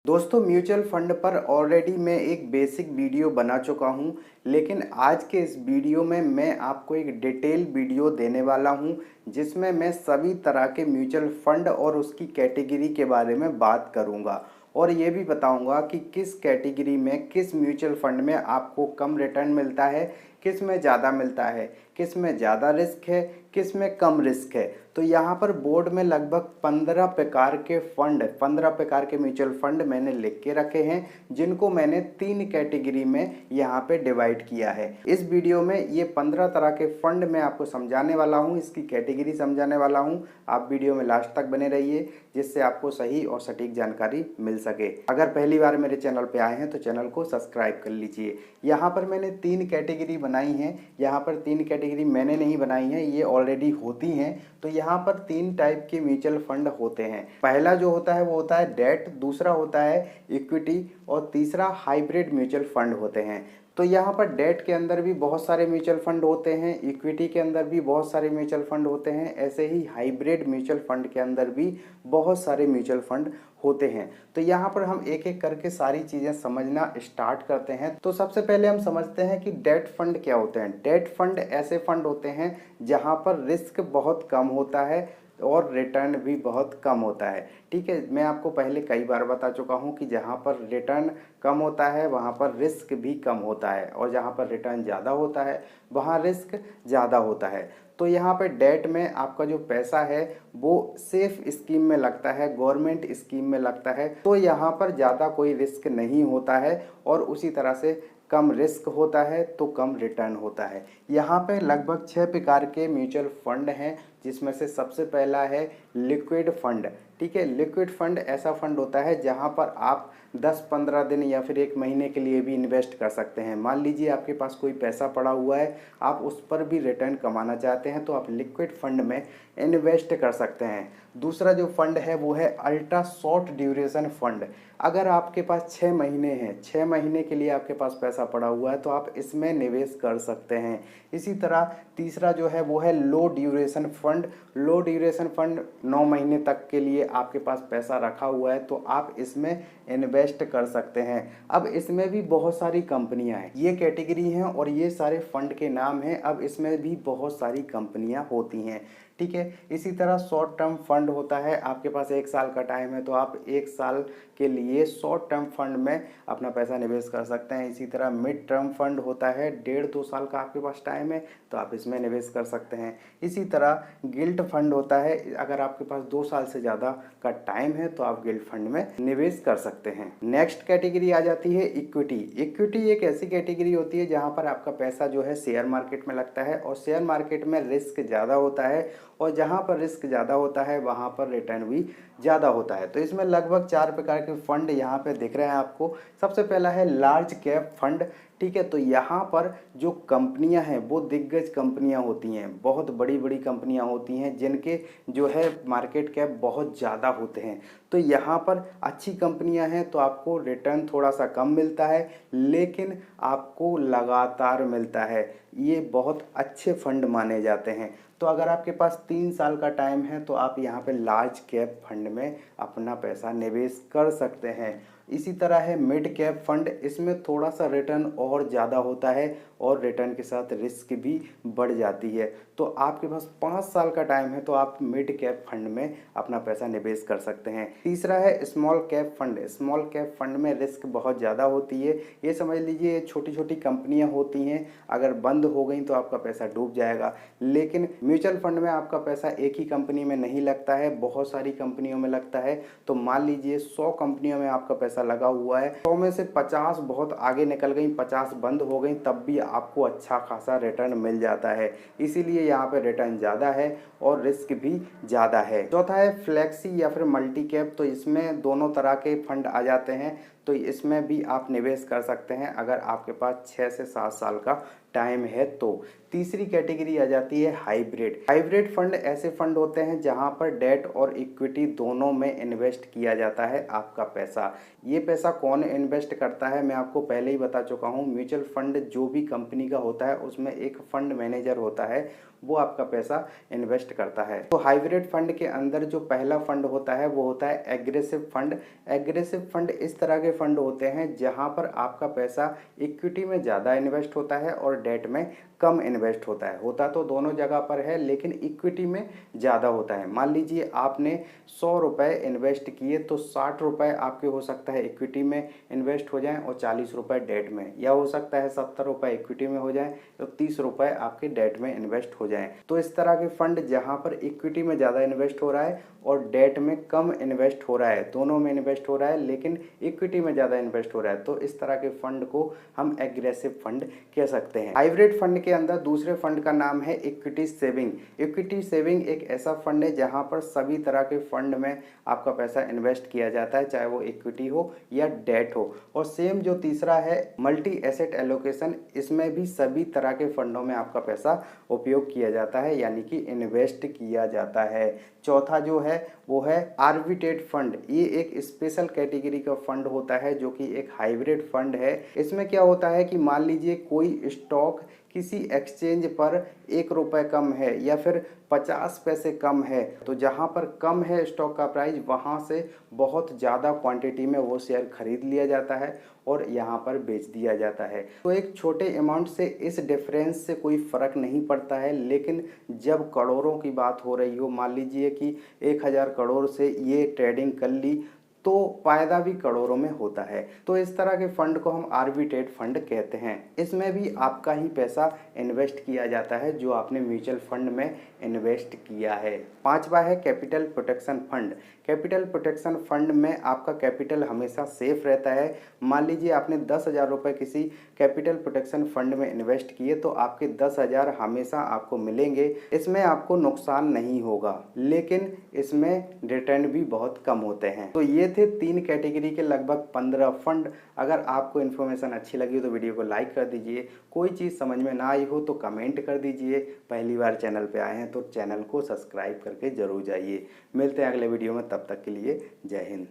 दोस्तों mutual fund पर already मैं एक बेसिक वीडियो बना चुका हूं, लेकिन आज के इस वीडियो में मैं आपको एक डिटेल वीडियो देने वाला हूं जिसमें मैं सभी तरह के म्यूचुअल फंड और उसकी कैटेगरी के बारे में बात करूंगा और ये भी बताऊंगा कि किस कैटेगरी में किस म्यूचुअल फंड में आपको कम रिटर्न मिलता है, किस में ज़्यादा मिलता है, किस में ज़्यादा रिस्क है, किस में कम रिस्क है। तो यहाँ पर बोर्ड में लगभग 15 प्रकार के म्यूचुअल फंड मैंने लिख के रखे हैं, जिनको मैंने 3 कैटेगरी में यहाँ पे डिवाइड किया है। इस वीडियो में ये 15 तरह के फंड मैं आपको समझाने वाला हूँ, इसकी कैटेगरी समझाने वाला हूँ। आप वीडियो में लास्ट तक बने रहिए जिससे आपको सही और सटीक जानकारी मिल सके। अगर पहली बार मेरे चैनल पे आए हैं तो चैनल को सब्सक्राइब कर लीजिए। यहाँ पर मैंने 3 कैटेगरी बनाई हैं। यहाँ पर 3 कैटेगरी मैंने नहीं बनाई हैं, ये ऑलरेडी होती हैं। तो यहाँ पर 3 टाइप के म्यूचुअल फंड होते हैं। पहला जो होता है वो होता है डेट, दूसरा होता है इक्विटी और तीसरा हाइब्रिड म्यूचुअल फंड होते हैं। तो यहाँ पर डेट के अंदर भी बहुत सारे म्यूचुअल फंड होते हैं, इक्विटी के अंदर भी बहुत सारे म्यूचुअल फंड होते हैं, ऐसे ही हाइब्रिड म्यूचुअल फंड के अंदर भी बहुत सारे म्यूचुअल फंड होते हैं। तो यहाँ पर हम एक एक करके सारी चीज़ें समझना स्टार्ट करते हैं। तो सबसे पहले हम समझते हैं कि डेट फंड क्या होते हैं। डेट फंड ऐसे फंड होते हैं जहाँ पर रिस्क बहुत कम होता है और रिटर्न भी बहुत कम होता है। ठीक है, मैं आपको पहले कई बार बता चुका हूँ कि जहाँ पर रिटर्न कम होता है वहाँ पर रिस्क भी कम होता है और जहाँ पर रिटर्न ज़्यादा होता है वहाँ रिस्क ज़्यादा होता है। तो यहाँ पे डेट में आपका जो पैसा है वो सेफ स्कीम में लगता है, गवर्नमेंट स्कीम में लगता है, तो यहाँ पर ज़्यादा कोई रिस्क नहीं होता है और उसी तरह से कम रिस्क होता है तो कम रिटर्न होता है। यहाँ पे लगभग 6 प्रकार के म्यूचुअल फंड हैं, जिसमें से सबसे पहला है लिक्विड फंड। ठीक है, लिक्विड फंड ऐसा फंड होता है जहाँ पर आप 10-15 दिन या फिर 1 महीने के लिए भी इन्वेस्ट कर सकते हैं। मान लीजिए आपके पास कोई पैसा पड़ा हुआ है, आप उस पर भी रिटर्न कमाना चाहते हैं तो आप लिक्विड फंड में इन्वेस्ट कर सकते हैं। दूसरा जो फंड है वो है अल्ट्रा शॉर्ट ड्यूरेशन फंड। अगर आपके पास 6 महीने हैं, 6 महीने के लिए आपके पास पैसा पड़ा हुआ है तो आप इसमें निवेश कर सकते हैं। इसी तरह तीसरा जो है वो है लो ड्यूरेशन फंड। लो ड्यूरेशन फंड 9 महीने तक के लिए आपके पास पैसा रखा हुआ है तो आप इसमें इन्वेस्ट कर सकते हैं। अब इसमें भी बहुत सारी कंपनियां हैं, ये कैटेगरी हैं और ये सारे फंड के नाम हैं। अब इसमें भी बहुत सारी कंपनियां होती हैं। ठीक है, इसी तरह शॉर्ट टर्म फंड होता है। आपके पास 1 साल का टाइम है तो आप 1 साल के लिए शॉर्ट टर्म फंड में अपना पैसा निवेश कर सकते हैं। इसी तरह मिड टर्म फंड होता है, 1.5-2 साल का आपके पास टाइम है तो आप इसमें निवेश कर सकते हैं। इसी तरह गिल्ट फंड होता है, अगर आपके पास 2 साल से ज़्यादा का टाइम है तो आप गिल्ट फंड में निवेश कर सकते हैं। नेक्स्ट कैटेगरी आ जाती है इक्विटी। इक्विटी एक ऐसी कैटेगरी होती है जहाँ पर आपका पैसा जो है शेयर मार्केट में लगता है और शेयर मार्केट में रिस्क ज़्यादा होता है और जहाँ पर रिस्क ज़्यादा होता है वहाँ पर रिटर्न भी ज़्यादा होता है। तो इसमें लगभग 4 प्रकार के फंड यहाँ पे दिख रहे हैं आपको। सबसे पहला है लार्ज कैप फंड। ठीक है, तो यहाँ पर जो कंपनियां हैं वो दिग्गज कंपनियां होती हैं, बहुत बड़ी बड़ी कंपनियां होती हैं जिनके जो है मार्केट कैप बहुत ज़्यादा होते हैं। तो यहाँ पर अच्छी कंपनियां हैं तो आपको रिटर्न थोड़ा सा कम मिलता है लेकिन आपको लगातार मिलता है। ये बहुत अच्छे फंड माने जाते हैं। तो अगर आपके पास 3 साल का टाइम है तो आप यहाँ पे लार्ज कैप फंड में अपना पैसा निवेश कर सकते हैं। इसी तरह है मिड कैप फंड, इसमें थोड़ा सा रिटर्न और ज़्यादा होता है और रिटर्न के साथ रिस्क भी बढ़ जाती है। तो आपके पास 5 साल का टाइम है तो आप मिड कैप फंड में अपना पैसा निवेश कर सकते हैं। तीसरा है small cap fund. Small cap fund में रिस्क बहुत ज़्यादा होती है। ये समझ लीजिए छोटी छोटी कंपनियां होती हैं, अगर बंद हो गई तो आपका पैसा डूब जाएगा। लेकिन म्यूचुअल फंड में आपका पैसा एक ही कंपनी में नहीं लगता है, बहुत सारी कंपनियों में लगता है। तो मान लीजिए 100 कंपनियों में आपका पैसा लगा हुआ है, 100 में से 50 बहुत आगे निकल गई, 50 बंद हो गई, तब भी आपको अच्छा खासा रिटर्न मिल जाता है। इसीलिए यहाँ पे रिटर्न ज़्यादा है और रिस्क भी ज़्यादा है। चौथा है फ्लेक्सी या फिर मल्टी कैप। तो इसमें दोनों तरह के फंड आ जाते हैं, तो इसमें भी आप निवेश कर सकते हैं अगर आपके पास 6 से 7 साल का टाइम है तो। तीसरी कैटेगरी आ जाती है हाइब्रिड। हाइब्रिड फंड ऐसे फंड होते हैं जहां पर डेट और इक्विटी दोनों में इन्वेस्ट किया जाता है आपका पैसा। ये पैसा कौन इन्वेस्ट करता है मैं आपको पहले ही बता चुका हूँ। म्यूचुअल फंड जो भी कंपनी का होता है उसमें एक फंड मैनेजर होता है, वो आपका पैसा इन्वेस्ट करता है। तो हाइब्रिड फंड के अंदर जो पहला फंड होता है वो होता है एग्रेसिव फंड। एग्रेसिव फंड इस तरह के फंड होते हैं जहां पर आपका पैसा इक्विटी में ज़्यादा इन्वेस्ट होता है और डेट में कम इन्वेस्ट होता है। होता तो दोनों जगह पर है लेकिन इक्विटी में ज़्यादा होता है। मान लीजिए आपने 100 रुपये इन्वेस्ट किए तो 60 रुपये आपके हो सकता है इक्विटी में इन्वेस्ट हो जाएं और 40 रुपये डेट में, या हो सकता है 70 रुपये इक्विटी में हो जाएं तो 30 रुपये आपके डेट में इन्वेस्ट हो जाएं। तो इस तरह के फंड जहां पर इक्विटी में ज़्यादा इन्वेस्ट हो रहा है और डेट में कम इन्वेस्ट हो रहा है, दोनों में इन्वेस्ट हो रहा है लेकिन इक्विटी में ज़्यादा इन्वेस्ट हो रहा है, तो इस तरह के फंड को हम एग्रेसिव फंड कह सकते हैं। हाइब्रिड फंड के अंदर दूसरे फंड का नाम है इक्विटी सेविंग। इक्विटी सेविंग एक ऐसा फंड है जहां पर सभी तरह के फंड में आपका पैसा इन्वेस्ट किया जाता है, चाहे वो इक्विटी हो या डेट हो। और सेम जो तीसरा है मल्टी एसेट एलोकेशन, इसमें भी सभी तरह के फंडों में आपका पैसा उपयोग किया जाता है यानी कि इन्वेस्ट किया जाता है। चौथा जो है वो है आर्बिट्रेज फंड। ये एक स्पेशल कैटेगरी का फंड होता है जो कि एक हाइब्रिड फंड है। इसमें क्या होता है कि मान लीजिए कोई स्टॉक किसी एक्सचेंज पर 1 रुपये कम है या फिर 50 पैसे कम है, तो जहां पर कम है स्टॉक का प्राइस वहां से बहुत ज़्यादा क्वांटिटी में वो शेयर खरीद लिया जाता है और यहाँ पर बेच दिया जाता है। तो एक छोटे अमाउंट से इस डिफरेंस से कोई फ़र्क नहीं पड़ता है, लेकिन जब करोड़ों की बात हो रही हो, मान लीजिए कि 1000 करोड़ से ये ट्रेडिंग कर ली तो फायदा भी करोड़ों में होता है। तो इस तरह के फंड को हम आर्बिट्रेज फंड कहते हैं। इसमें भी आपका ही पैसा इन्वेस्ट किया जाता है जो आपने म्यूचुअल फंड में इन्वेस्ट किया है। पांचवा है capital protection fund. Capital protection fund में आपका कैपिटल हमेशा सेफ रहता है। मान लीजिए आपने 10,000 रुपये किसी कैपिटल प्रोटेक्शन फंड में इन्वेस्ट किए तो आपके 10,000 हमेशा आपको मिलेंगे। इसमें आपको नुकसान नहीं होगा लेकिन इसमें रिटर्न भी बहुत कम होते हैं। तो ये थे 3 कैटेगरी के लगभग 15 फंड। अगर आपको इन्फॉर्मेशन अच्छी लगी हो तो वीडियो को लाइक कर दीजिए। कोई चीज़ समझ में ना आई हो तो कमेंट कर दीजिए। पहली बार चैनल पे आए हैं तो चैनल को सब्सक्राइब करके जरूर जाइए। मिलते हैं अगले वीडियो में, तब तक के लिए जय हिंद।